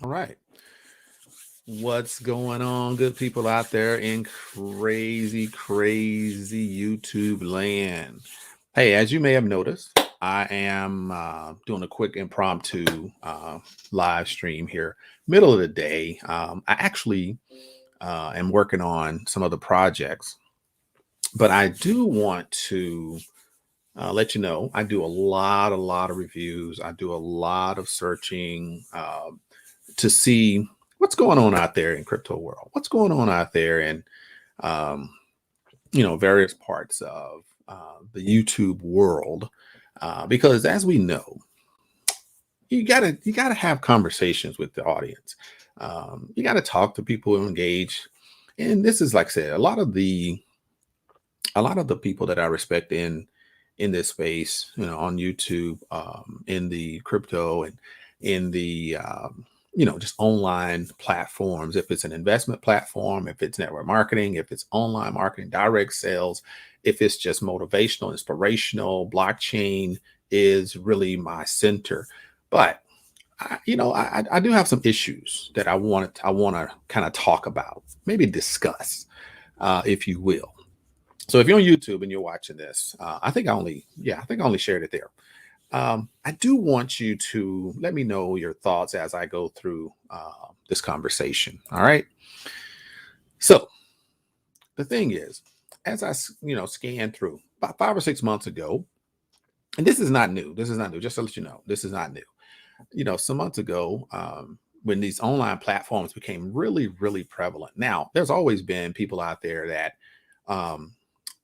All right. What's going on, good people out there in crazy, crazy YouTube land? Hey, as you may have noticed, I am doing a quick impromptu live stream here, middle of the day. I actually am working on some other projects, but I do want to let you know I do a lot of reviews. I do a lot of searching. To see what's going on out there in crypto world, what's going on out there in um, various parts of the YouTube world, because as we know, you gotta have conversations with the audience. You gotta talk to people who engage, and this is like I said, a lot of the people that I respect in this space, on YouTube, in the crypto and in the just online platforms. If it's an investment platform, if it's network marketing, if it's online marketing, direct sales, if it's just motivational, inspirational, blockchain is really my center. But I do have some issues that I want to kind of talk about, maybe discuss, if you will. So if you're on YouTube and you're watching this, I think I only shared it there. I do want you to let me know your thoughts as I go through this conversation. All right. So the thing is, as scan through about 5 or 6 months ago, and this is not new. This is not new. Just to let you know, this is not new. Some months ago, when these online platforms became really, really prevalent. Now, there's always been people out there that um,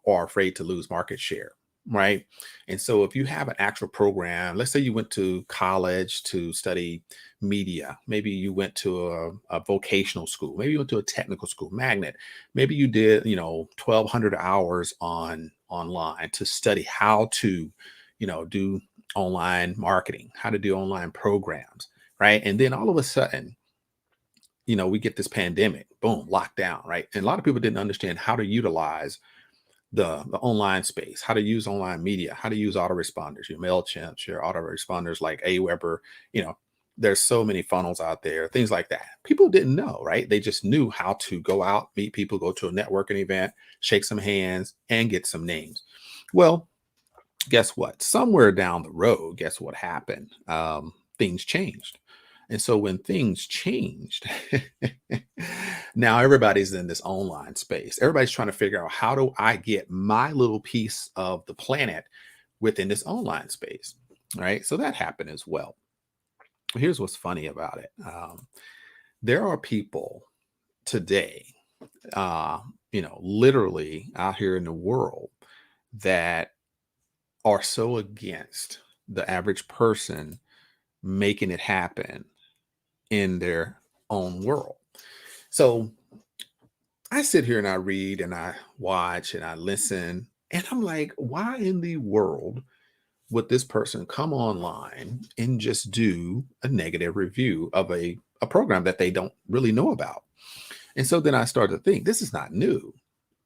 are afraid to lose market share, right? And so if you have an actual program, let's say you went to college to study media, maybe you went to a vocational school, maybe you went to a technical school, magnet, maybe you did, 1,200 hours online to study how to, do online marketing, how to do online programs, right? And then all of a sudden, we get this pandemic, boom, lockdown, right? And a lot of people didn't understand how to utilize the online space, how to use online media, how to use autoresponders, your MailChimps, your autoresponders like Aweber, you know, there's so many funnels out there, things like that. People didn't know, right? They just knew how to go out, meet people, go to a networking event, shake some hands, and get some names. Well, guess what? Somewhere down the road, guess what happened? Things changed. And so when things changed, now everybody's in this online space. Everybody's trying to figure out, how do I get my little piece of the planet within this online space? Right. So that happened as well. Here's what's funny about it. There are people today, literally out here in the world that are so against the average person making it happen in their own world. So I sit here and I read and I watch and I listen, and I'm like, why in the world would this person come online and just do a negative review of a program that they don't really know about? And so then I started to think, this is not new.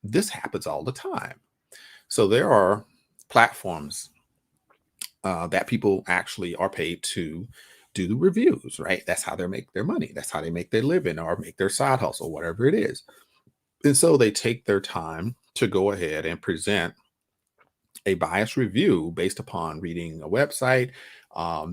This happens all the time. So there are platforms that people actually are paid to do the reviews, right? That's how they make their money. That's how they make their living or make their side hustle, whatever it is. And so they take their time to go ahead and present a biased review based upon reading a website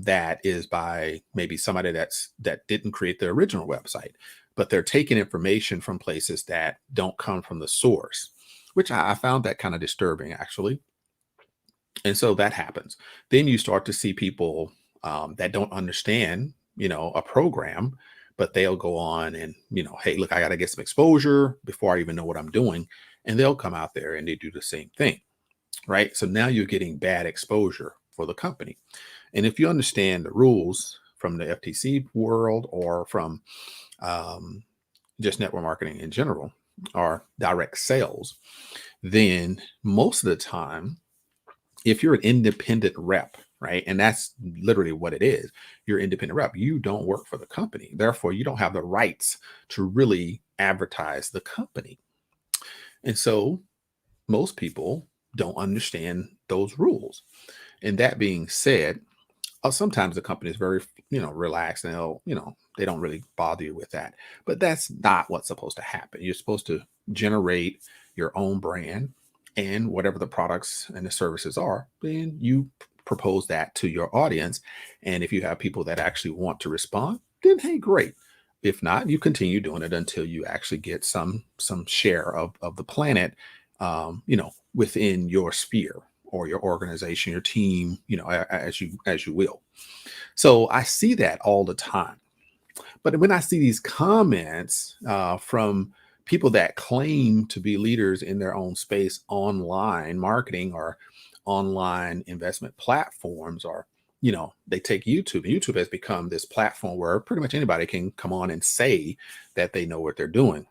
that is by maybe somebody that didn't create the original website, but they're taking information from places that don't come from the source, which I found that kind of disturbing actually. And so that happens. Then you start to see people that don't understand, a program, but they'll go on and, hey, look, I got to get some exposure before I even know what I'm doing. And they'll come out there and they do the same thing, right? So now you're getting bad exposure for the company. And if you understand the rules from the FTC world or from um, just network marketing in general or direct sales, then most of the time, if you're an independent rep, right? And that's literally what it is. You're an independent rep. You don't work for the company. Therefore, you don't have the rights to really advertise the company. And so most people don't understand those rules. And that being said, sometimes the company is very, relaxed, and they'll, they don't really bother you with that. But that's not what's supposed to happen. You're supposed to generate your own brand, and whatever the products and the services are, then you propose that to your audience. And if you have people that actually want to respond, then hey, great. If not, you continue doing it until you actually get some share of the planet, within your sphere or your organization, your team, as you will. So I see that all the time. But when I see these comments from people that claim to be leaders in their own space, online marketing or online investment platforms, or they take YouTube, and YouTube has become this platform where pretty much anybody can come on and say that they know what they're doing.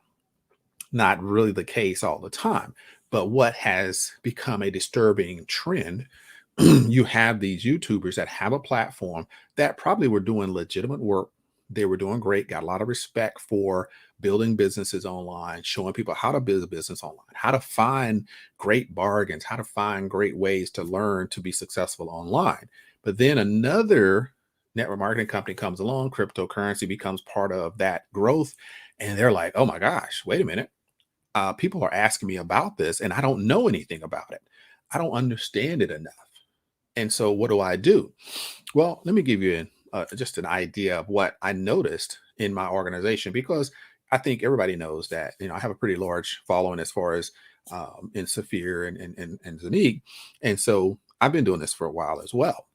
Not really the case all the time. But what has become a disturbing trend, you have these YouTubers that have a platform that probably were doing legitimate work. They were doing great, got a lot of respect for building businesses online, showing people how to build a business online, how to find great bargains, how to find great ways to learn to be successful online. But then another network marketing company comes along, cryptocurrency becomes part of that growth. And they're like, oh my gosh, wait a minute, people are asking me about this and I don't know anything about it. I don't understand it enough. And so what do I do? Well, let me give you just an idea of what I noticed in my organization, because I think everybody knows that, I have a pretty large following as far as in Safir and Zeniq. And so I've been doing this for a while as well.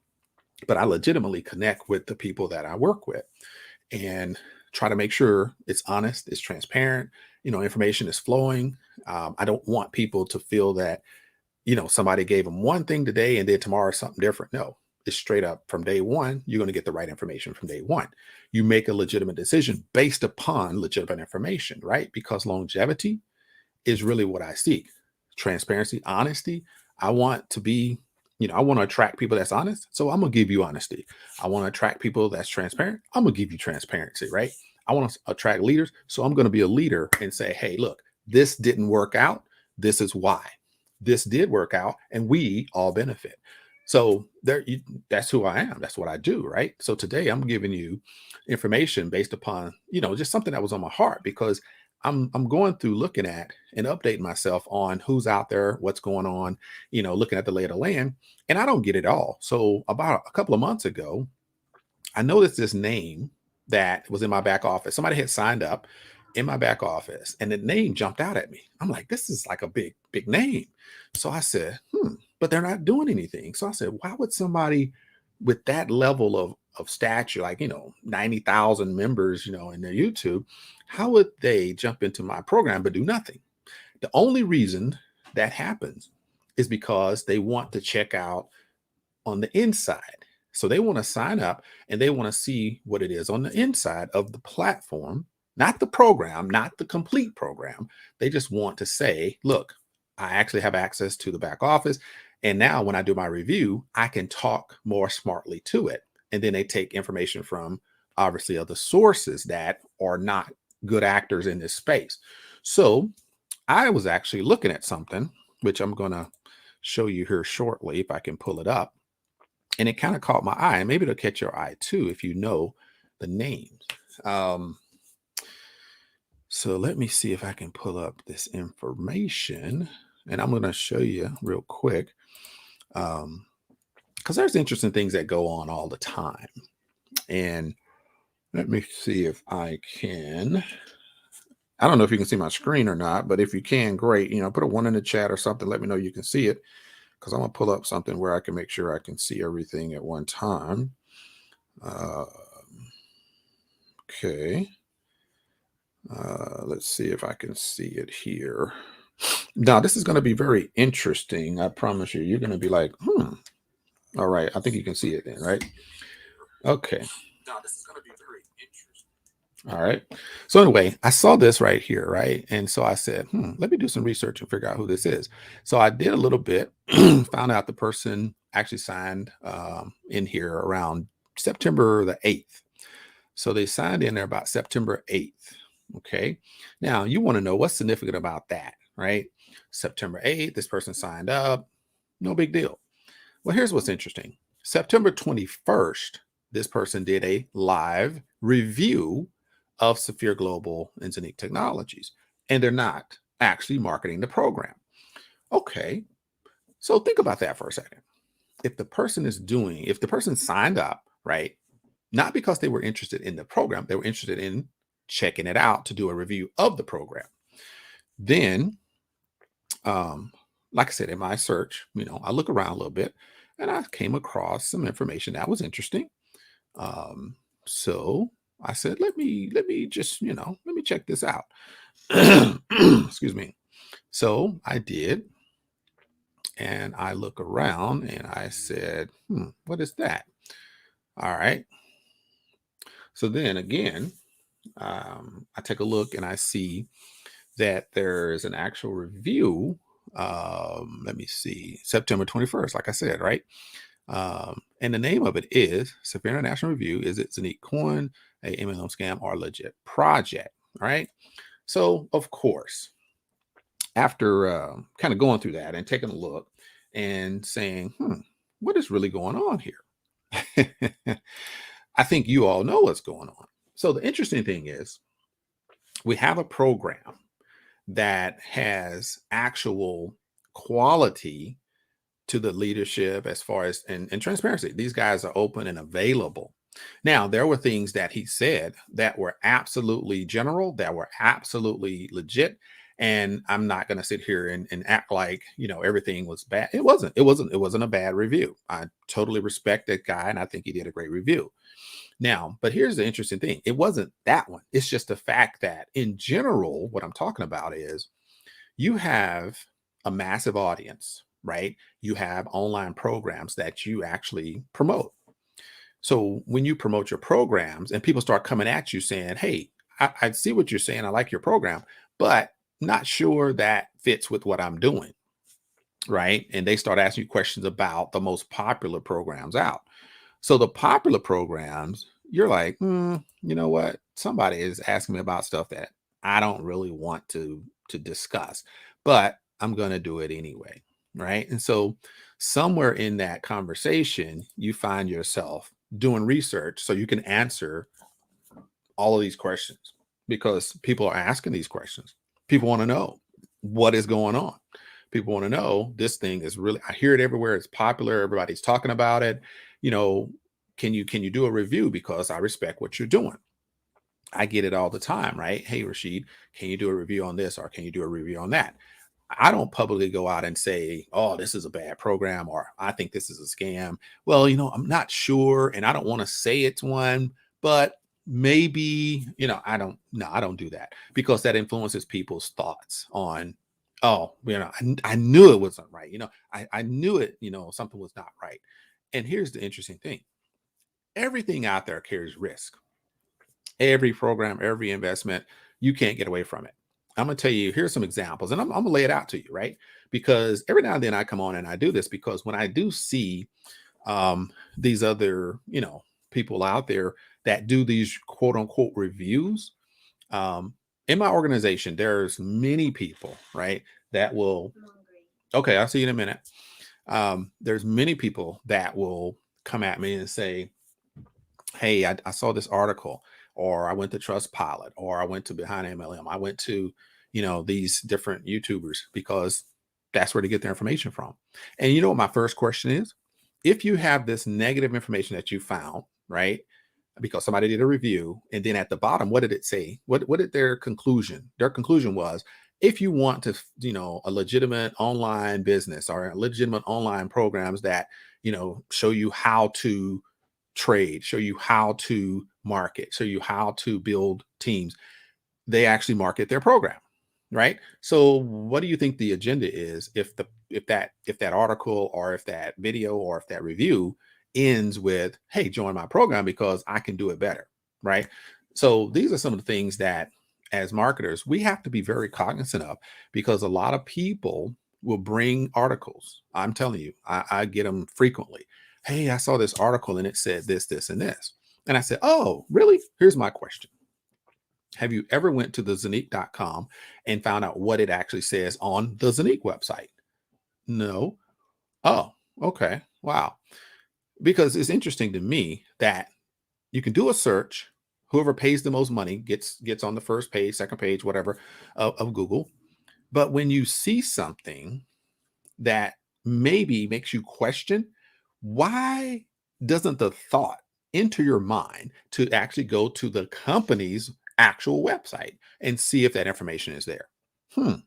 But I legitimately connect with the people that I work with and try to make sure it's honest, it's transparent, information is flowing. I don't want people to feel that, somebody gave them one thing today and then tomorrow something different. No, it's straight up from day one. You're going to get the right information from day one. You make a legitimate decision based upon legitimate information, right? Because longevity is really what I seek. Transparency, honesty. I want to be, I want to attract people that's honest. So I'm going to give you honesty. I want to attract people that's transparent. I'm going to give you transparency, right? I want to attract leaders. So I'm going to be a leader and say, hey, look, this didn't work out. This is why. This did work out and we all benefit. So that's who I am. That's what I do, right? So today I'm giving you information based upon, just something that was on my heart, because I'm going through looking at and updating myself on who's out there, what's going on, looking at the lay of the land, and I don't get it all. So about a couple of months ago, I noticed this name that was in my back office. Somebody had signed up in my back office, and the name jumped out at me. I'm like, this is like a big, big name. So I said, but they're not doing anything. So I said, why would somebody with that level of stature, like, 90,000 members, in their YouTube, how would they jump into my program but do nothing? The only reason that happens is because they want to check out on the inside. So they want to sign up and they want to see what it is on the inside of the platform, not the program, not the complete program. They just want to say, look, I actually have access to the back office. And now when I do my review, I can talk more smartly to it. And then they take information from obviously other sources that are not good actors in this space. So I was actually looking at something, which I'm going to show you here shortly if I can pull it up. And it kind of caught my eye, and maybe it'll catch your eye too if you know the names. So let me see if I can pull up this information, and I'm going to show you real quick, because there's interesting things that go on all the time. And let me see if I can. I don't know if you can see my screen or not, but if you can, great. Put a 1 in the chat or something. Let me know you can see it, because I'm going to pull up something where I can make sure I can see everything at one time. Okay. Let's see if I can see it here. Now, this is going to be very interesting. I promise you. You're going to be like, All right. I think you can see it then, right? Okay. Now, this is going to be very interesting. All right. So anyway, I saw this right here, right? And so I said, let me do some research and figure out who this is. So I did a little bit, found out the person actually signed in here around September the 8th. So they signed in there about September 8th. Okay. Now you want to know what's significant about that, right? September 8th, this person signed up. No big deal. Well, here's what's interesting. September 21st, this person did a live review of Safir Global and Zeniq Technologies, and they're not actually marketing the program. Okay, so think about that for a second. If the person signed up, right, not because they were interested in the program, they were interested in checking it out to do a review of the program. Then, um, like I said, in my search, I look around a little bit and I came across some information that was interesting. So I said, let me just, let me check this out. Excuse me. So I did, and I look around and I said, what is that? All right. So then again, I take a look and I see that there's an actual review. Let me see, September 21st, like I said, right? And the name of it is Safir International Review. Is it Zeniq Coin, a MLM scam, or legit project? Right. So, of course, after kind of going through that and taking a look and saying, what is really going on here? I think you all know what's going on. So, the interesting thing is, we have a program that has actual quality to the leadership as far as and transparency. These guys are open and available. Now, there were things that he said that were absolutely general, that were absolutely legit. And I'm not going to sit here and act like, everything was bad. It wasn't a bad review. I totally respect that guy and I think he did a great review. Now, but here's the interesting thing. It wasn't that one. It's just the fact that in general, what I'm talking about is you have a massive audience, right? You have online programs that you actually promote. So when you promote your programs and people start coming at you saying, hey, I see what you're saying. I like your program, but not sure that fits with what I'm doing. Right. And they start asking you questions about the most popular programs out. So the popular programs, you're like, you know what? Somebody is asking me about stuff that I don't really want to discuss, but I'm going to do it anyway, right? And so somewhere in that conversation, you find yourself doing research so you can answer all of these questions because people are asking these questions. People want to know what is going on. People want to know this thing is really, I hear it everywhere. It's popular. Everybody's talking about it. You know, can you do a review because I respect what you're doing? I get it all the time, right? Hey, Rashid, can you do a review on this or can you do a review on that? I don't publicly go out and say, oh, this is a bad program or I think this is a scam. Well, I'm not sure and I don't want to say it's one, but maybe, I don't do that because that influences people's thoughts on, oh, I knew it wasn't right. I knew it, something was not right. And here's the interesting thing. Everything out there carries risk. Every program, every investment, you can't get away from it. I'm going to tell you, here's some examples, and I'm going to lay it out to you, right? Because every now and then I come on and I do this because when I do see these other, people out there that do these quote unquote reviews, in my organization, there's many people, right, that will, okay, I'll see you in a minute. There's many people that will come at me and say, hey, I saw this article, or I went to Trust Pilot, or I went to Behind MLM. I went to, these different YouTubers because that's where to get their information from. And you know what my first question is? If you have this negative information that you found, right? Because somebody did a review, and then at the bottom, what did it say? What did their conclusion? Their conclusion was, if you want to, a legitimate online business or a legitimate online programs that, show you how to trade, show you how to market, show you how to build teams, they actually market their program, right? So what do you think the agenda is if that article or if that video or if that review ends with, hey, join my program because I can do it better, right? So these are some of the things that as marketers we have to be very cognizant of because a lot of people will bring articles. I'm telling you, I get them frequently. Hey, I saw this article and it said this, this, and this. And I said, oh, really? Here's my question. Have you ever went to the Zeniq.com and found out what it actually says on the Zeniq website? No. Oh, okay. Wow. because it's interesting to me that you can do a search. Whoever pays the most money gets on the first page, second page, whatever, of Google. But when you see something that maybe makes you question, why doesn't the thought enter your mind to actually go to the company's actual website and see if that information is there? Hmm,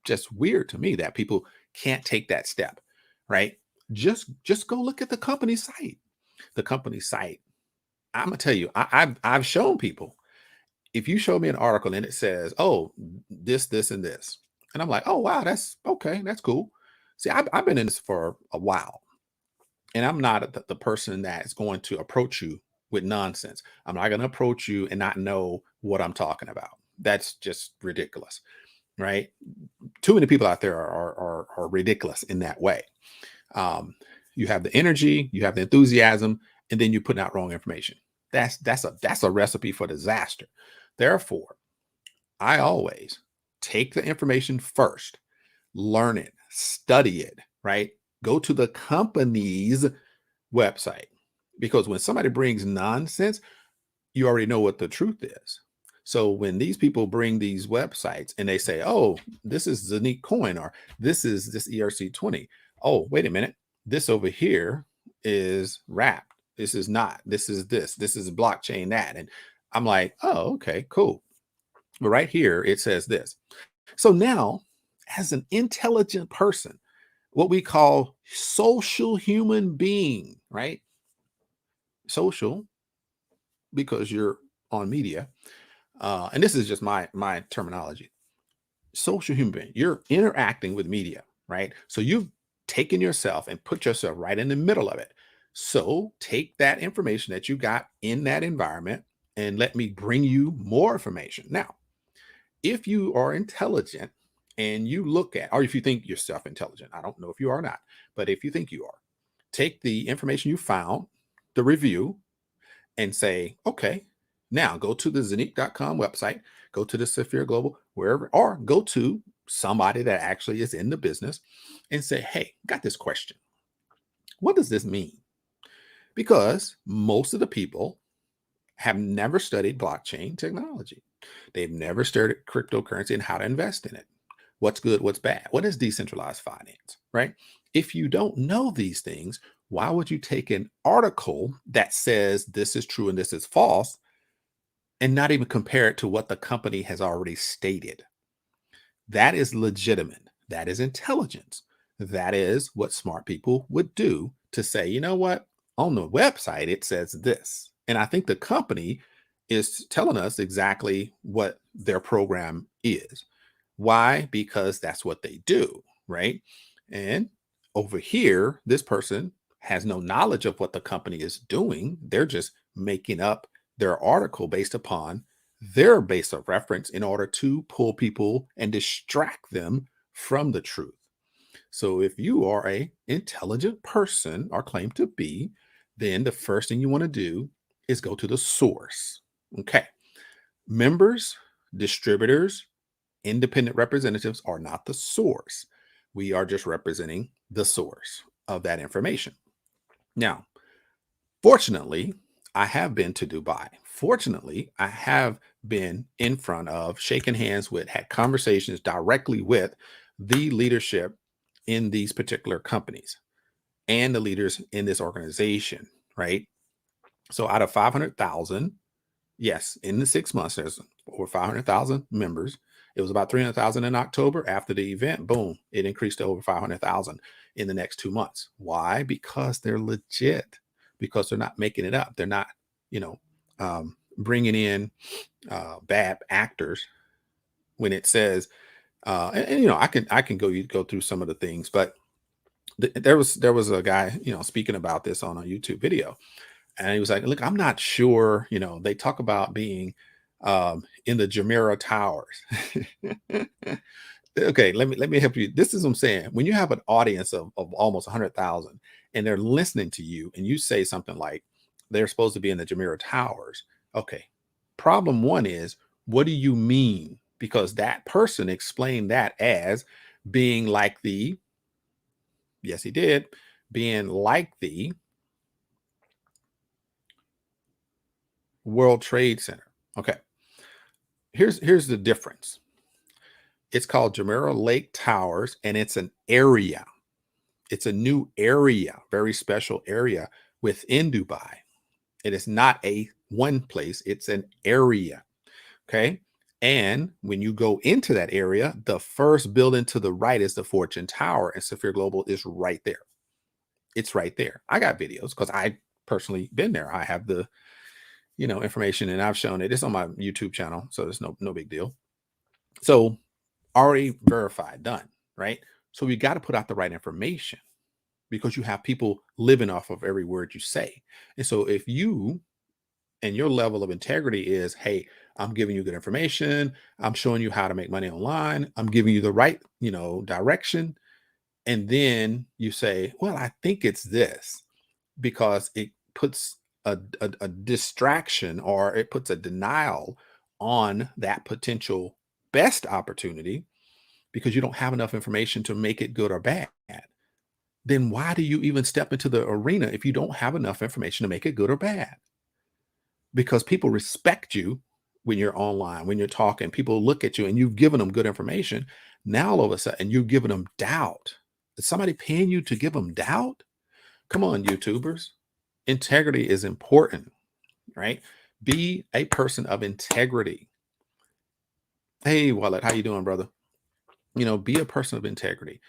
just weird to me that people can't take that step, right? Just go look at the company site. The company site. I'm gonna tell you, I've shown people, if you show me an article and it says, "Oh, this, and this," and I'm like, "Oh, wow, that's okay, that's cool." See, I've been in this for a while, and I'm not the person that is going to approach you with nonsense. I'm not going to approach you and not know what I'm talking about. That's just ridiculous, right? Too many people out there are ridiculous in that way. Um, you have the energy, you have the enthusiasm, and then you're putting out wrong information. That's a recipe for disaster. Therefore, I always take the information first, learn it, study it, right? Go to the company's website, because when somebody brings nonsense, you already know what the truth is. So when these people bring these websites and they say, "Oh, this is Zeniq coin," or "This is this ERC20." Oh, wait a minute. This over here is wrapped. This is not. This is this. This is blockchain that. And I'm like, "Oh, okay, cool." But right here it says this. So now, as an intelligent person, what we call social human being, right? Social because you're on media, and this is just my terminology. Social human being, you're interacting with media, right? So you've taken yourself and put yourself right in the middle of it. So take that information that you got in that environment and let me bring you more information. Now, if you are intelligent and you look at, or if you think yourself intelligent, I don't know if you are or not, but if you think you are, take the information you found, the review, and say, okay, now go to the Zeniq.com website, go to the Safir Global, wherever, or go to somebody that actually is in the business and say, hey, got this question. What does this mean? Because most of the people have never studied blockchain technology. They've never studied cryptocurrency and how to invest in it. What's good, what's bad? What is decentralized finance, right? If you don't know these things, why would you take an article that says this is true and this is false and not even compare it to what the company has already stated? That is legitimate. That is intelligence. That is what smart people would do to say, you know what? On the website, it says this. And I think the company is telling us exactly what their program is. Why? Because that's what they do, right? And over here, this person has no knowledge of what the company is doing. They're just making up their article based upon their base of reference in order to pull people and distract them from the truth. So if you are a intelligent person or claim to be, then the first thing you want to do is go to the source. Okay. Members, distributors, independent representatives are not the source. We are just representing the source of that information. Now, fortunately, I have been to Dubai. Fortunately, I have been in front of, shaken hands with, had conversations directly with the leadership in these particular companies and the leaders in this organization, right? So out of 500,000, yes, in the 6 months, there's over 500,000 members. It was about 300,000 in October. After the event, boom, it increased to over 500,000 in the next 2 months. Why? Because they're legit, because they're not making it up. They're not, you know, bringing in bad actors when it says, and, you know, I can go through some of the things, but there was a guy, you know, speaking about this on a YouTube video, and he was like, "Look, I'm not sure. You know, they talk about being in the Jumeirah Towers." Okay, let me help you. This is what I'm saying. When you have an audience of almost 100,000 and they're listening to you, and you say something like they're supposed to be in the Jumeirah Towers. Okay, problem one is, what do you mean? Because that person explained that as being like the, yes, he did, being like the World Trade Center. Okay. Here's the difference. It's called Jumeirah Lake Towers, and it's an area. It's a new area, very special area within Dubai. It is not a one place, it's an area. Okay. And when you go into that area, the first building to the right is the Fortune Tower, and Safir Global is right there. It's right there. I got videos because I personally been there. I have the information, and I've shown it. It's on my YouTube channel, so it's no big deal. So already verified, done, right? So we got to put out the right information because you have people living off of every word you say. And so if you and your level of integrity is, hey, I'm giving you good information, I'm showing you how to make money online, I'm giving you the right, direction, and then you say, well, I think it's this, because it puts a distraction, or it puts a denial on that potential best opportunity because you don't have enough information to make it good or bad. Then why do you even step into the arena if you don't have enough information to make it good or bad? Because people respect you when you're online, when you're talking, people look at you and you've given them good information. Now, all of a sudden, you're giving them doubt. Is somebody paying you to give them doubt? Come on, YouTubers. Integrity is important, right? Be a person of integrity. Hey, Wallet, how you doing, brother? Be a person of integrity.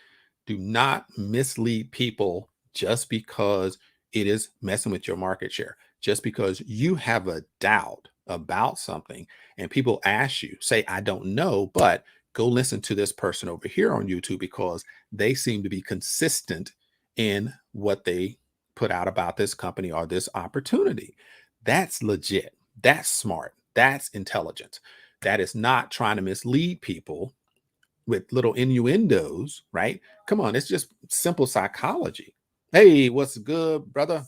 Do not mislead people just because it is messing with your market share. Just because you have a doubt about something and people ask you, say, I don't know, but go listen to this person over here on YouTube because they seem to be consistent in what they put out about this company or this opportunity. That's legit. That's smart. That's intelligence. That is not trying to mislead people with little innuendos, right? Come on, it's just simple psychology. Hey, what's good, brother?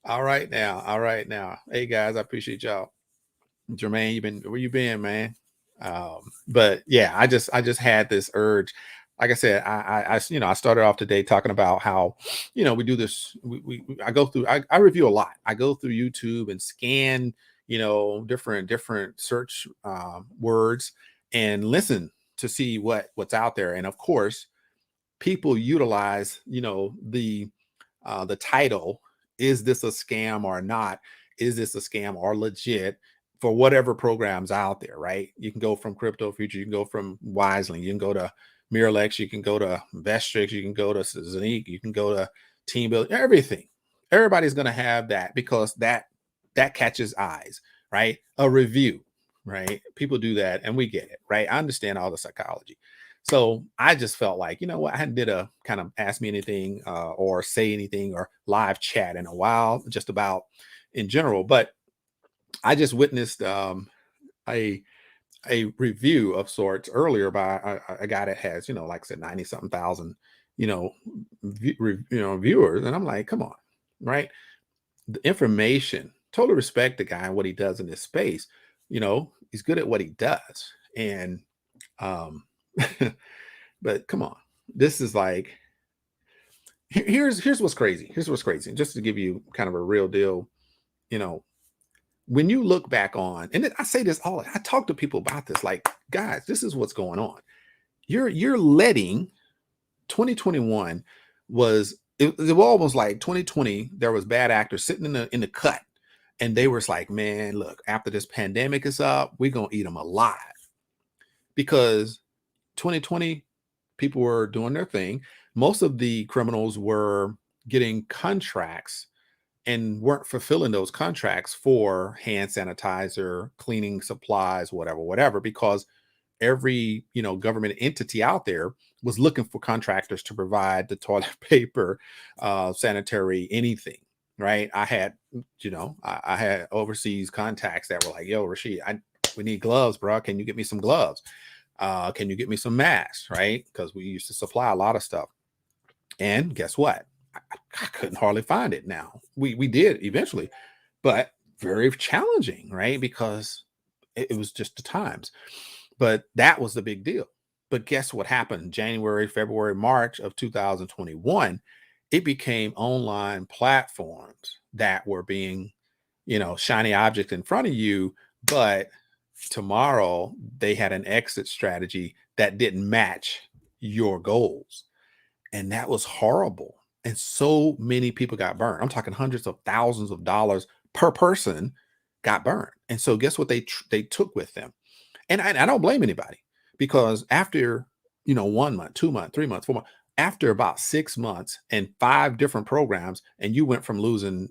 All right now. All right now. Hey guys, I appreciate y'all. Jermaine, where you been, man? But yeah, I just had this urge. Like I said, I started off today talking about how, we do this. I go through, I review a lot. I go through YouTube and scan, different search words and listen to see what's out there. And of course, people utilize, the title, is this a scam or not? Is this a scam or legit, for whatever programs out there, right? You can go from Crypto Future, you can go from Wisely, you can go to Miralex, you can go to Vestrix, you can go to Zeniq, you can go to Team Building, everything. Everybody's going to have that because that catches eyes, right? A review, right? People do that and we get it, right? I understand all the psychology. So I just felt like, you know what, I hadn't did a kind of ask me anything or say anything or live chat in a while, just about in general. But I just witnessed a a review of sorts earlier by a guy that has, like I said, 90 something thousand, viewers, and I'm like, come on, right? The information. Totally respect the guy and what he does in this space. He's good at what he does, and but come on, this is like, here's what's crazy. Here's what's crazy. Just to give you kind of a real deal, you know, when you look back on, and I say this all, I talk to people about this, like, guys, this is what's going on. You're letting 2021 it was almost like 2020. There was bad actors sitting in the cut, and they was like, man, look, after this pandemic is up, we're gonna eat them alive, because 2020 people were doing their thing. Most of the criminals were getting contracts and weren't fulfilling those contracts for hand sanitizer, cleaning supplies, whatever, because every government entity out there was looking for contractors to provide the toilet paper, sanitary, anything. Right? I had, I had overseas contacts that were like, "Yo, Rashid, we need gloves, bro. Can you get me some gloves? Can you get me some masks?" Right? Because we used to supply a lot of stuff. And guess what? I couldn't hardly find it now. We did eventually, but very challenging, right? Because it was just the times. But that was the big deal. But guess what happened? January, February, March of 2021, It became online platforms that were being, shiny object in front of you, but tomorrow they had an exit strategy that didn't match your goals. And that was horrible. And so many people got burned. I'm talking hundreds of thousands of dollars per person got burned. And so guess what they took with them? And I don't blame anybody, because after, 1 month, 2 months, 3 months, 4 months, after about 6 months and five different programs, and you went from losing,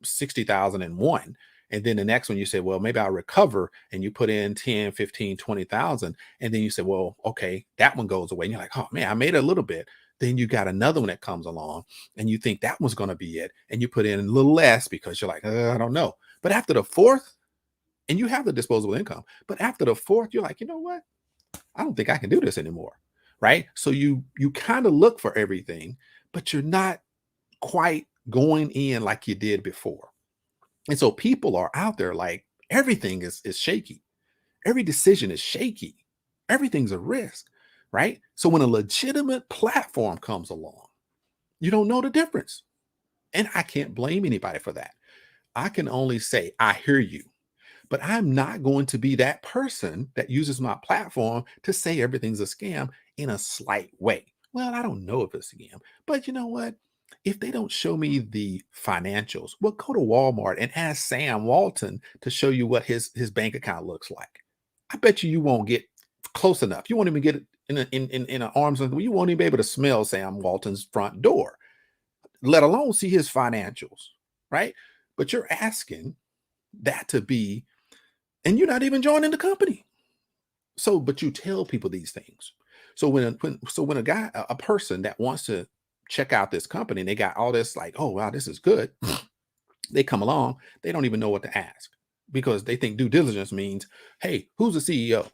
60,000 in one. And then the next one you say, well, maybe I'll recover. And you put in 10, 15, 20,000. And then you say, well, okay, that one goes away. And you're like, oh man, I made a little bit. Then you got another one that comes along and you think that one's going to be it. And you put in a little less because you're like, I don't know. But after the fourth, and you have the disposable income. But after the fourth, you're like, you know what? I don't think I can do this anymore. Right. So you kind of look for everything, but you're not quite going in like you did before. And so people are out there like everything is shaky. Every decision is shaky. Everything's a risk. Right. So when a legitimate platform comes along, you don't know the difference. And I can't blame anybody for that. I can only say, I hear you. But I'm not going to be that person that uses my platform to say everything's a scam in a slight way. Well, I don't know if it's a scam, but you know what? If they don't show me the financials, well, go to Walmart and ask Sam Walton to show you what his bank account looks like. I bet you won't get close enough. You won't even get it in an arm's length. You won't even be able to smell Sam Walton's front door, let alone see his financials, right? But you're asking that to be, and you're not even joining the company. So, but you tell people these things. So when a guy, a person that wants to check out this company, and they got all this like, oh wow, this is good. They come along, they don't even know what to ask, because they think due diligence means, hey, who's the CEO?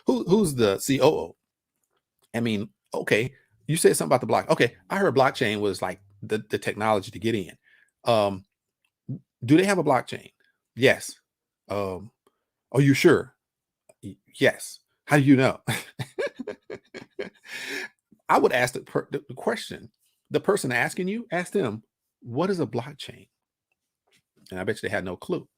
Who's the COO? I mean, okay, you said something about the block. Okay, I heard blockchain was like the technology to get in. Um, do they have a blockchain? Yes. Um, are you sure? Yes. How do you know? I would ask the question. The person asking you, ask them, what is a blockchain? And I bet you they had no clue.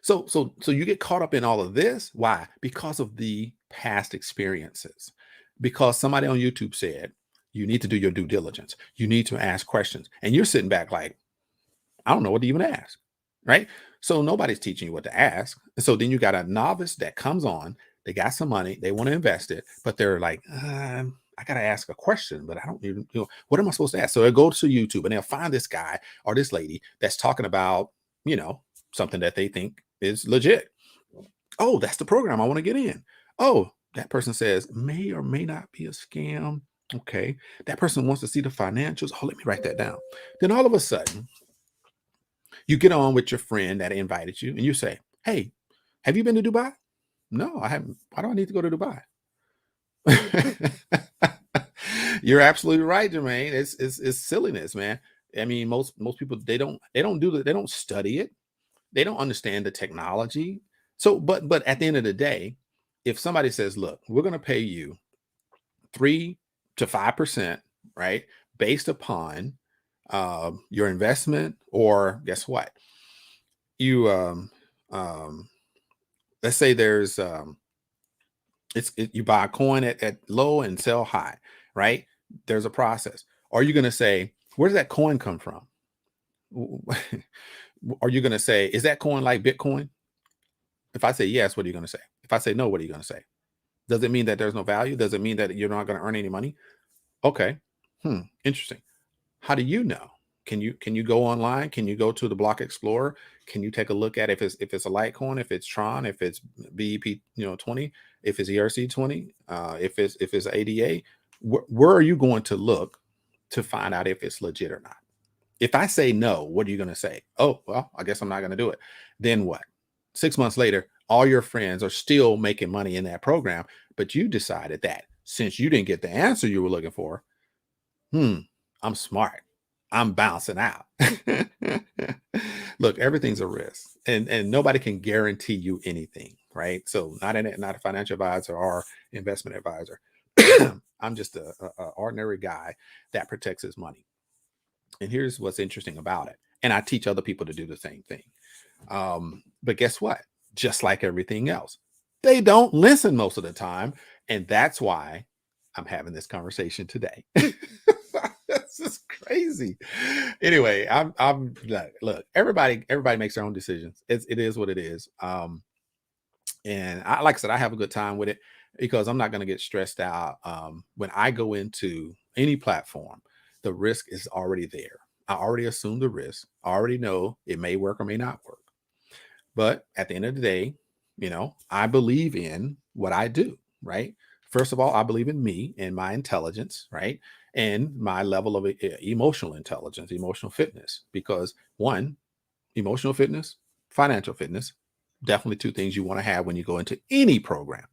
So you get caught up in all of this. Why? Because of the past experiences. Because somebody on YouTube said, you need to do your due diligence. You need to ask questions. And you're sitting back like, I don't know what to even ask. Right. So nobody's teaching you what to ask. And so then you got a novice that comes on, they got some money, they want to invest it, but they're like, I got to ask a question, but I don't even, what am I supposed to ask? So they go to YouTube and they'll find this guy or this lady that's talking about, something that they think is legit. Oh, that's the program I want to get in. Oh, that person says may or may not be a scam. Okay. That person wants to see the financials. Oh, let me write that down. Then all of a sudden, you get on with your friend that invited you and you say, hey, have you been to Dubai? No, I haven't. Why do I need to go to Dubai? You're absolutely right, Jermaine. It's silliness, man. I mean, most people they don't study it. They don't understand the technology. So, but at the end of the day, if somebody says, look, we're going to pay you 3 to 5%, right, based upon your investment, or guess what? You let's say there's you buy a coin at low and sell high, right? There's a process. Are you going to say, where does that coin come from? Are you going to say, is that coin like Bitcoin? If I say yes, what are you going to say? If I say no, what are you going to say? Does it mean that there's no value? Does it mean that you're not going to earn any money? Okay. Interesting. How do you know? Can you go online? Can you go to the Block Explorer? Can you take a look at if it's a Litecoin, if it's Tron, if it's BEP 20, if it's ERC 20, if it's ADA? Where are you going to look to find out if it's legit or not? If I say no, what are you going to say? Oh, well, I guess I'm not going to do it. Then what? 6 months later, all your friends are still making money in that program, but you decided that since you didn't get the answer you were looking for, I'm smart. I'm bouncing out. Look, everything's a risk, and nobody can guarantee you anything, right? So not a financial advisor or investment advisor. I'm just a ordinary guy that protects his money. And here's what's interesting about it. And I teach other people to do the same thing. But guess what? Just like everything else, they don't listen most of the time. And that's why I'm having this conversation today. This is crazy. Anyway, I'm look, everybody makes their own decisions. It is what it is. And I, like I said, I have a good time with it because I'm not going to get stressed out. When I go into any platform, the risk is already there. I already assume the risk. I already know it may work or may not work. But at the end of the day, I believe in what I do, right? First of all, I believe in me and my intelligence, right? And my level of emotional intelligence, emotional fitness. Because one, emotional fitness, financial fitness, definitely two things you want to have when you go into any program.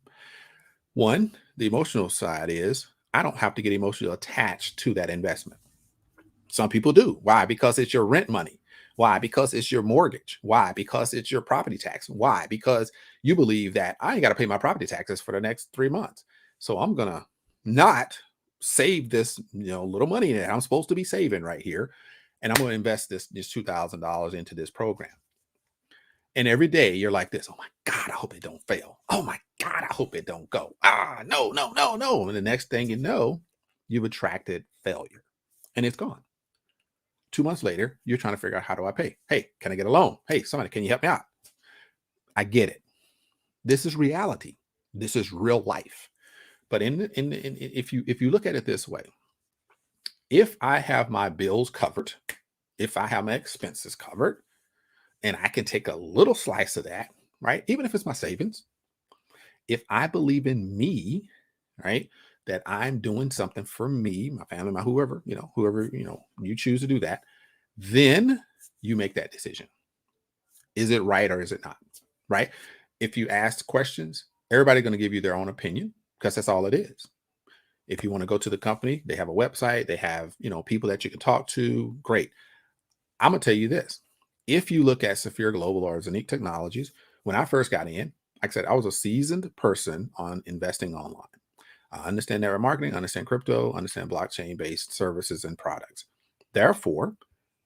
One, the emotional side is I don't have to get emotionally attached to that investment. Some people do. Why? Because it's your rent money. Why? Because it's your mortgage. Why? Because it's your property tax. Why? Because you believe that I ain't got to pay my property taxes for the next 3 months. So I'm going to not save this, little money that I'm supposed to be saving right here. And I'm going to invest this $2,000 into this program. And every day you're like this, oh my God, I hope it don't fail. Oh my God, I hope it don't go. No, no, no, no. And the next thing you know, you've attracted failure and it's gone. 2 months later, you're trying to figure out, how do I pay? Hey, can I get a loan? Hey, somebody, can you help me out? I get it. This is reality. This is real life. But if you look at it this way, if I have my bills covered, if I have my expenses covered, and I can take a little slice of that, right? Even if it's my savings, if I believe in me, right, that I'm doing something for me, my family, my whoever, you choose to do that, then you make that decision. Is it right or is it not? Right? If you ask questions, everybody's going to give you their own opinion because that's all it is. If you want to go to the company, they have a website, they have, people that you can talk to. Great. I'm going to tell you this. If you look at Safir Global or Zeniq Technologies, when I first got in, like I said, I was a seasoned person on investing online. I understand network marketing, understand crypto, understand blockchain-based services and products. Therefore,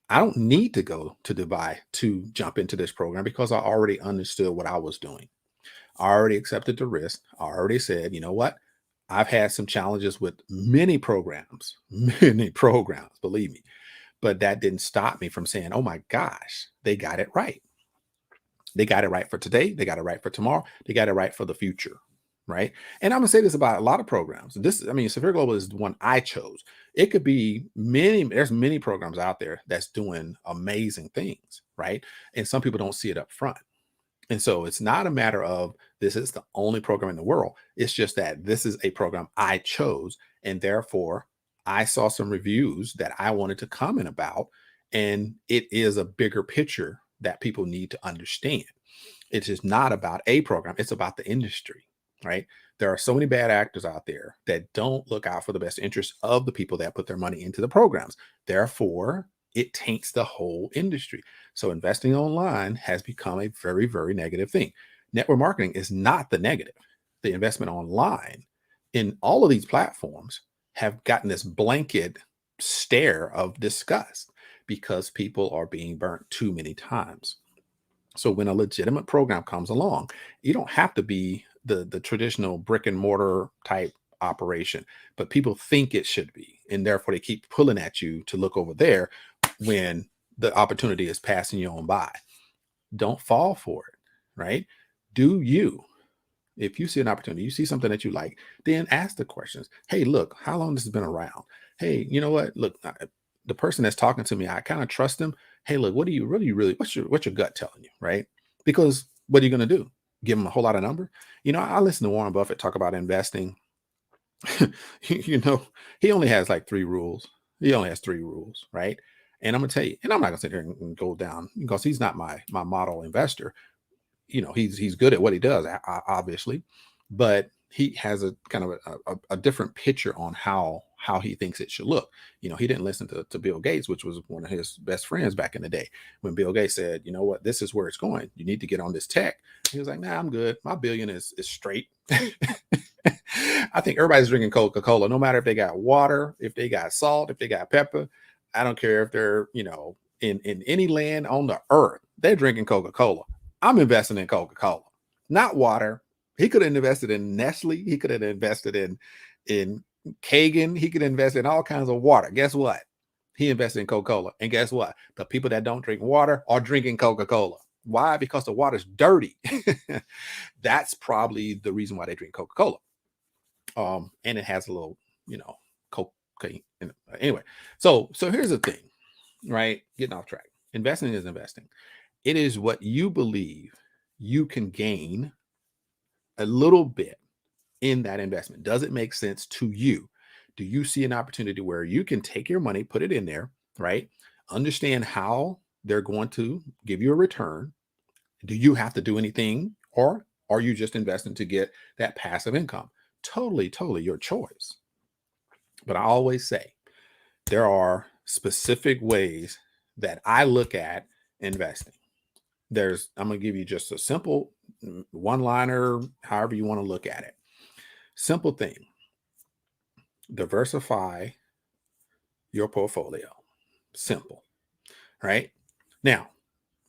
I don't need to go to Dubai to jump into this program because I already understood what I was doing. I already accepted the risk. I already said, you know what? I've had some challenges with many programs, believe me. But that didn't stop me from saying, oh my gosh, they got it right. They got it right for today. They got it right for tomorrow. They got it right for the future. Right. And I'm going to say this about a lot of programs. Severe Global is the one I chose. It could be there's many programs out there that's doing amazing things. Right. And some people don't see it up front. And so it's not a matter of this is the only program in the world. It's just that this is a program I chose. And therefore, I saw some reviews that I wanted to comment about. And it is a bigger picture that people need to understand. It's just not about a program, it's about the industry, right? There are so many bad actors out there that don't look out for the best interest of the people that put their money into the programs. Therefore, it taints the whole industry. So investing online has become a very, very negative thing. Network marketing is not the negative. The investment online in all of these platforms have gotten this blanket stare of disgust because people are being burnt too many times. So when a legitimate program comes along, you don't have to be the traditional brick and mortar type operation, but people think it should be, and therefore they keep pulling at you to look over there when the opportunity is passing you on by. Don't fall for it, right? Do you? If you see an opportunity, you see something that you like, then ask the questions. Hey, look, how long this has been around? Hey, you know what? Look, the person that's talking to me, I kind of trust them. Hey, look, what do you really, what's your gut telling you, right? Because what are you going to do? Give them a whole lot of number? I listen to Warren Buffett talk about investing. you know, he only has like three rules. He only has three rules, right? And I'm gonna tell you, and I'm not gonna sit here and go down because he's not my model investor. He's good at what he does, obviously, but he has a kind of a different picture on how he thinks it should look. He didn't listen to Bill Gates, which was one of his best friends back in the day. When Bill Gates said, you know what, this is where it's going, you need to get on this tech, he was like, nah, I'm good, my billion is straight. I think everybody's drinking Coca-Cola, no matter if they got water, if they got salt, if they got pepper. I don't care if they're, in any land on the earth, they're drinking Coca-Cola. I'm investing in Coca-Cola, not water. He could have invested in Nestle. He could have invested in Kagan. He could invest in all kinds of water. Guess what? He invested in Coca-Cola. And guess what? The people that don't drink water are drinking Coca-Cola. Why? Because the water's dirty. That's probably the reason why they drink Coca-Cola. And it has a little, cocaine. Anyway, so here's the thing, right? Getting off track. Investing is investing. It is what you believe you can gain a little bit in that investment. Does it make sense to you? Do you see an opportunity where you can take your money, put it in there, right? Understand how they're going to give you a return. Do you have to do anything, or are you just investing to get that passive income? Totally your choice. But I always say there are specific ways that I look at investing. I'm going to give you just a simple one-liner, however you want to look at it. Simple thing. Diversify your portfolio. Simple, right? Now,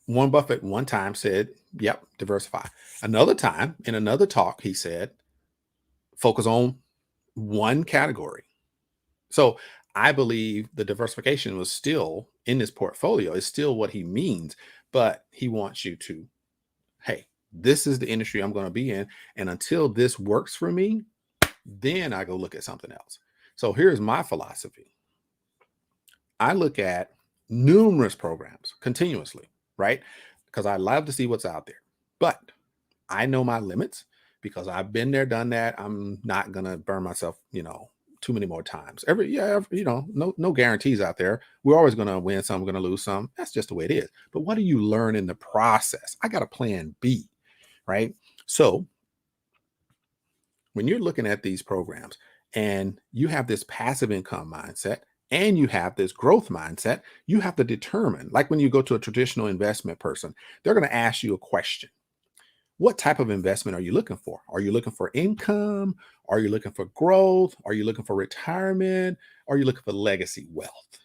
Warren Buffett one time said, yep, diversify. Another time, in another talk, he said, focus on one category. So I believe the diversification was still in this portfolio. It's still what he means, but he wants you to, hey, this is the industry I'm going to be in. And until this works for me, then I go look at something else. So here's my philosophy. I look at numerous programs continuously, right? Because I love to see what's out there. But I know my limits because I've been there, done that. I'm not going to burn myself, too many more times. No guarantees out there. We're always going to win some, we're going to lose some. That's just the way it is. But what do you learn in the process? I got a plan B, right? So when you're looking at these programs and you have this passive income mindset and you have this growth mindset, you have to determine, like when you go to a traditional investment person, they're going to ask you a question. What type of investment are you looking for? Are you looking for income? Are you looking for growth? Are you looking for retirement? Are you looking for legacy wealth?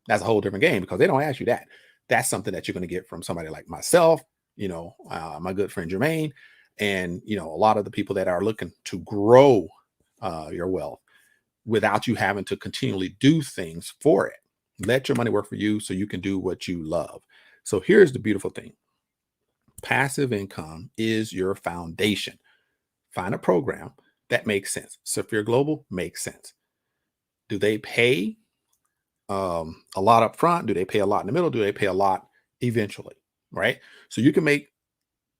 That's a whole different game because they don't ask you that. That's something that you're going to get from somebody like myself, my good friend Jermaine, and a lot of the people that are looking to grow your wealth without you having to continually do things for it. Let your money work for you so you can do what you love. So here's the beautiful thing. Passive income is your foundation. Find a program that makes sense. Safir Global makes sense. Do they pay a lot up front? Do they pay a lot in the middle? Do they pay a lot eventually? Right. So you can make,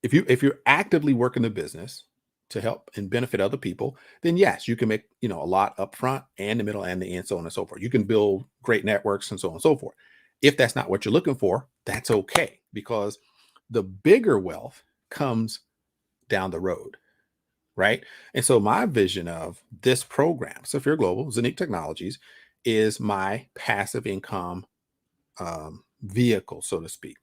if you're actively working the business to help and benefit other people, then yes, you can make, a lot up front and the middle and the end, so on and so forth. You can build great networks and so on and so forth. If that's not what you're looking for, that's okay, because the bigger wealth comes down the road, right? And so my vision of this program, Safir Global, Zeniq Technologies, is my passive income vehicle, so to speak.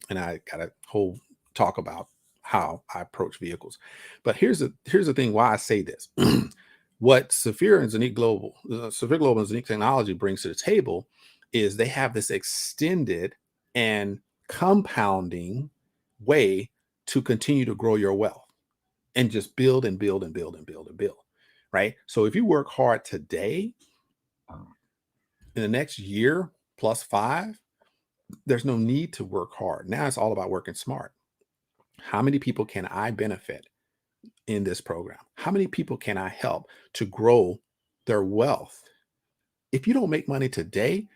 And I got a whole talk about how I approach vehicles. But here's the thing why I say this. What Safir and Zeniq Global, Safir Global and Zeniq Technology brings to the table is they have this extended and compounding way to continue to grow your wealth and just build and build and build and build and build, right? So if you work hard today, in the next year plus 5, there's no need to work hard. Now it's all about working smart. How many people can I benefit in this program? How many people can I help to grow their wealth? If you don't make money today,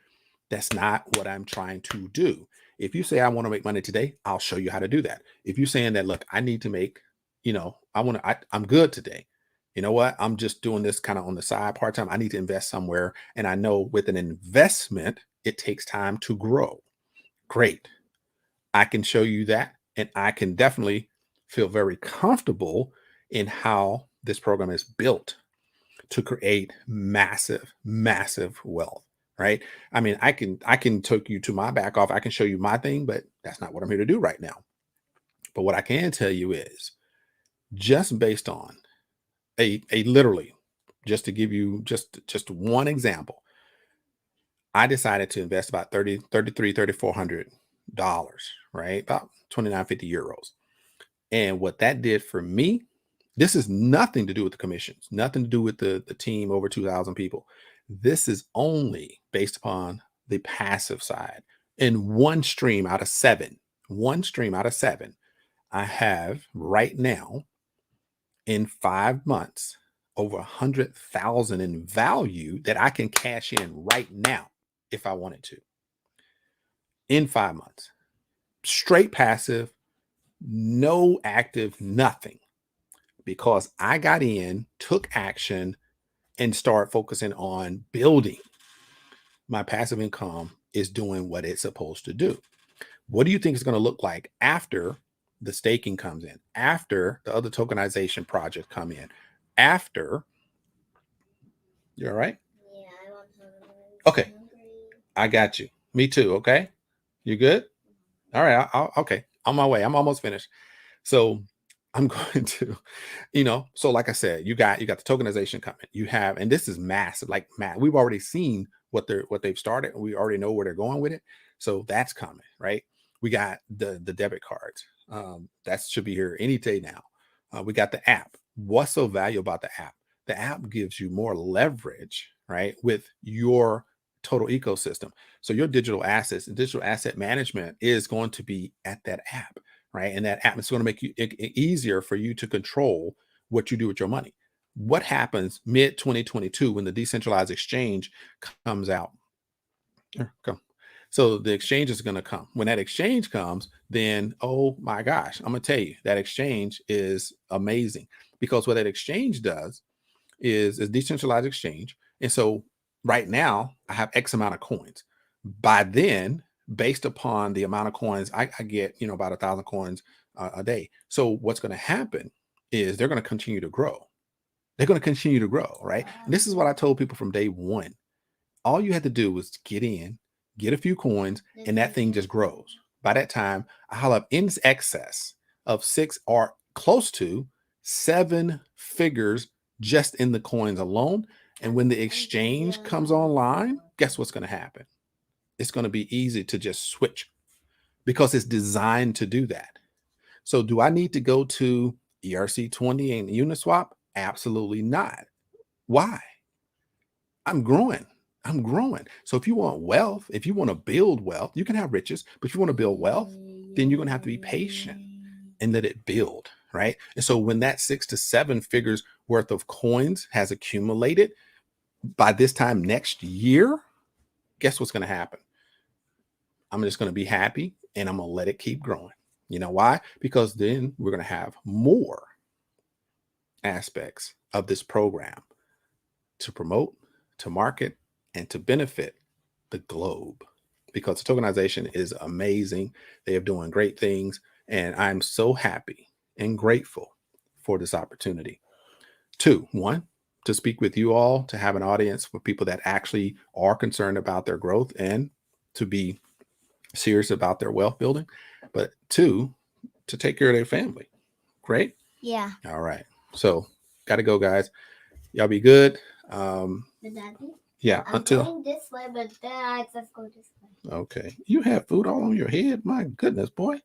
that's not what I'm trying to do. If you say I want to make money today, I'll show you how to do that. If you're saying that, look, I need to make, I'm good today. You know what? I'm just doing this kind of on the side part-time. I need to invest somewhere. And I know with an investment, it takes time to grow. Great. I can show you that. And I can definitely feel very comfortable in how this program is built to create massive, massive wealth, right? I mean, I can take you to my back off. I can show you my thing, but that's not what I'm here to do right now. But what I can tell you is just based on a literally, just to give you just one example, I decided to invest about 3400 dollars, right? About 2950 euros. And what that did for me, this is nothing to do with the commissions, nothing to do with the team over 2,000 people. This is only based upon the passive side. In one stream out of seven, I have right now in 5 months over 100,000 in value that I can cash in right now if I wanted to. In 5 months, straight passive, no active, nothing, because I got in, took action, and start focusing on building. My passive income is doing what it's supposed to do. What do you think it's going to look like after the staking comes in, after the other tokenization projects come in, after? You all right? Yeah, I want something. Okay, I got you. Me too. Okay, you good? All right. Okay, on my way. I'm almost finished. So I'm going to, so like I said, you got the tokenization coming. You have, and this is massive, like we've already seen what they've started. We already know where they're going with it. So that's coming, right? We got the debit cards. That should be here any day now. We got the app. What's so valuable about the app? The app gives you more leverage, right, with your total ecosystem. So your digital assets and digital asset management is going to be at that app, right? And that app is going to make it easier for you to control what you do with your money. What happens mid 2022 when the decentralized exchange comes out? Here, come. So the exchange is going to come. When that exchange comes, then, oh my gosh, I'm going to tell you, that exchange is amazing, because what that exchange does is a decentralized exchange. And so right now I have X amount of coins. By then, based upon the amount of coins I get, about 1,000 coins a day. So what's going to happen is they're going to continue to grow. They're going to continue to grow, right? And this is what I told people from day one. All you had to do was get in, get a few coins, and that thing just grows. By that time, I'll have in excess of 6 or close to 7 figures just in the coins alone. And when the exchange comes online, guess what's going to happen? It's going to be easy to just switch, because it's designed to do that. So do I need to go to ERC20 and Uniswap? Absolutely not. Why? I'm growing. I'm growing. So if you want wealth, if you want to build wealth, you can have riches, but if you want to build wealth, then you're going to have to be patient and let it build, right? And so when that 6 to 7 figures worth of coins has accumulated by this time next year, guess what's going to happen? I'm just going to be happy, and I'm going to let it keep growing. You know why? Because then we're going to have more aspects of this program to promote, to market, and to benefit the globe, because the tokenization is amazing. They are doing great things, and I'm so happy and grateful for this opportunity. 2, 1, to speak with you all, to have an audience for people that actually are concerned about their growth and to be serious about their wealth building. But 2, to take care of their family. Great. Yeah. All right. So got to go, guys. Y'all be good. But Daddy, Yeah. I'm going this way, but Dad, let's go this way. Okay. You have food all on your head. My goodness, boy.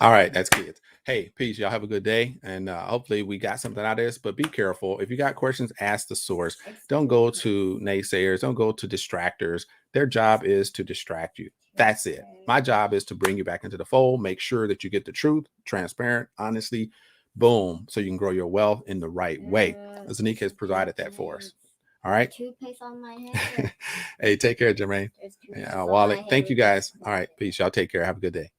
All right. That's kids. Hey, peace. Y'all have a good day. And hopefully we got something out of this, but be careful. If you got questions, ask the source. Don't go to naysayers. Don't go to distractors. Their job is to distract you. That's it. My job is to bring you back into the fold, make sure that you get the truth, transparent, honestly, boom, so you can grow your wealth in the right way. Zeniq has provided that for us. All right. Toothpaste on my head. Hey, take care, Jermaine. Wally. Thank you, guys. All right. Peace. Y'all take care. Have a good day.